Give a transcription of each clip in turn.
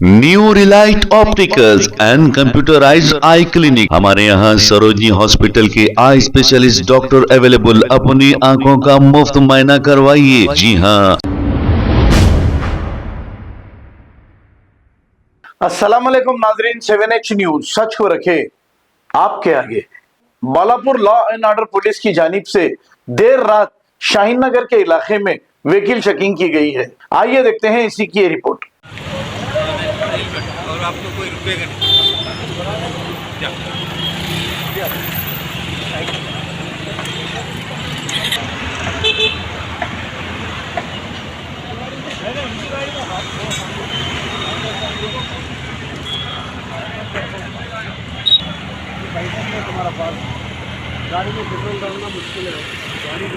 New Relight opticals and computerised I clinic. हमारे यहाँ Sarojini hospital के आई स्पेशलिस्ट डॉक्टर अवेलेबल। अपनी आंखों का मुफ्त मुआयना करवाइए। जी हाँ। अस्सलाम वालेकुम नाजरीन, 7H न्यूज सच को रखे आपके आगे। Balapur law and order police की जानिब से देर रात शाहीन नगर के इलाके में व्हीकल चेकिंग की गई है। आइए देखते हैं इसी की रिपोर्ट। और आपको कोई रुपये का क्या तुम्हारा पास गाड़ी में पेट्रोल डालना मुश्किल है। गाड़ी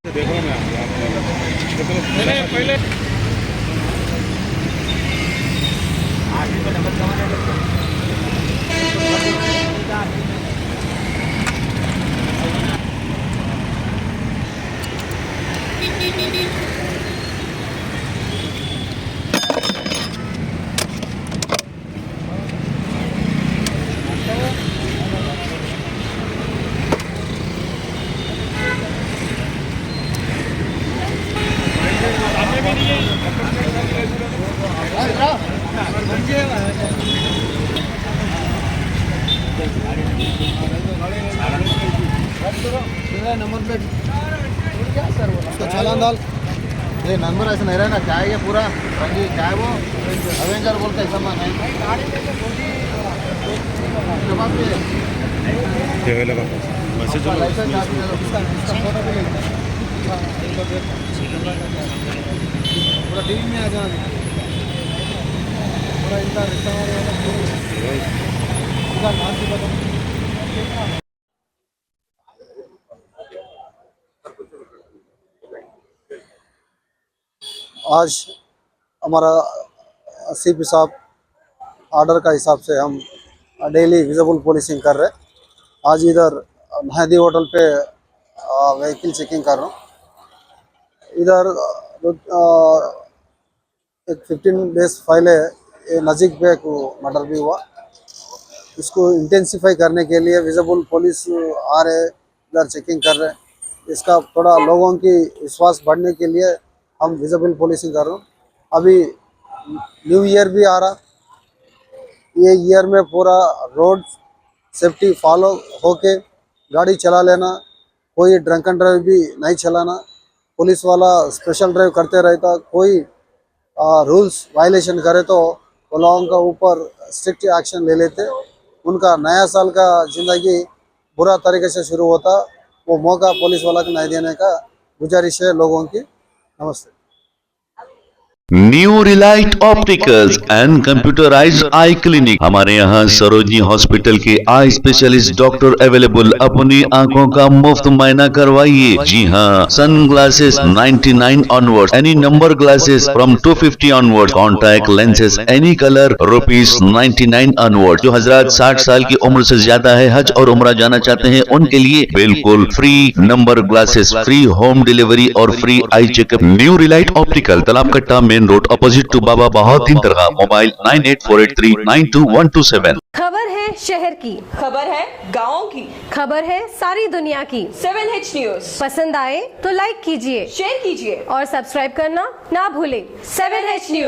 देखो मैं पहले नंबर प्लेट क्या सर वो चालान डाल। ये नंबर ऐसा नहीं रहना। क्या है ये पूरा रंगी? क्या है वो अवेंजर बोलते हैं सामान है। पूरा टीवी में आ जाना पूरा इनका रिश्ता आज हमारा सीपी साहब ऑर्डर का हिसाब से हम डेली विजिबल पुलिसिंग कर रहे हैं। आज इधर मेहदी होटल पे व्हीकल चेकिंग कर रहा हूँ। इधर एक 15 डेज पहले ये नज़दीक पे एक मर्डर भी हुआ। इसको इंटेंसिफाई करने के लिए विजिबल पुलिस आ रहे, इधर चेकिंग कर रहे हैं। इसका थोड़ा लोगों की विश्वास बढ़ने के लिए हम विजिबल पुलिसिंग कर रहे हैं। अभी न्यू ईयर भी आ रहा। ये ईयर में पूरा रोड सेफ्टी फॉलो होके गाड़ी चला लेना। कोई ड्रंक एंड ड्राइव भी नहीं चलाना। पुलिस वाला स्पेशल ड्राइव करते रहता। कोई रूल्स वायलेशन करे तो वो लोगों का ऊपर स्ट्रिक्ट एक्शन ले लेते। उनका नया साल का ज़िंदगी बुरा तरीके से शुरू होता। वो मौका पुलिस वाला को नहीं देने का गुजारिश है लोगों की। नमस्ते। New Relight opticals and computerised I clinic. हमारे यहाँ सरोजनी हॉस्पिटल के आई स्पेशलिस्ट डॉक्टर अवेलेबल। अपनी आंखों का मुफ्त मुआयना करवाइए। जी हाँ, sun glasses 99 onward, any number glasses from 250 onward, contact lenses any colour ₹99 onward. जो हजरात 60 साल की उम्र से ज्यादा है, हज और उम्रा जाना चाहते हैं, उनके लिए बिल्कुल free number glasses, free home delivery और free eye checkup. New Relight optical, Talab Katta, main road, opposite to Baba Bahauddin दरगाह। मोबाइल 9848392127। खबर है शहर की, खबर है गाँव की, खबर है सारी दुनिया की। 7H न्यूज पसंद आए तो लाइक कीजिए, शेयर कीजिए और सब्सक्राइब करना ना भूलें। 7H news.